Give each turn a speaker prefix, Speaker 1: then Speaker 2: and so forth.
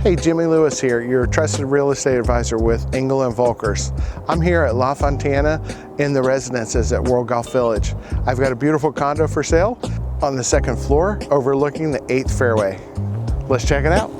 Speaker 1: Hey, Jimmy Lewis here, your trusted real estate advisor with Engel & Volkers. I'm here at La Fontana in the residences at World Golf Village. I've got a beautiful condo for sale on the second floor overlooking the 8th fairway. Let's check it out.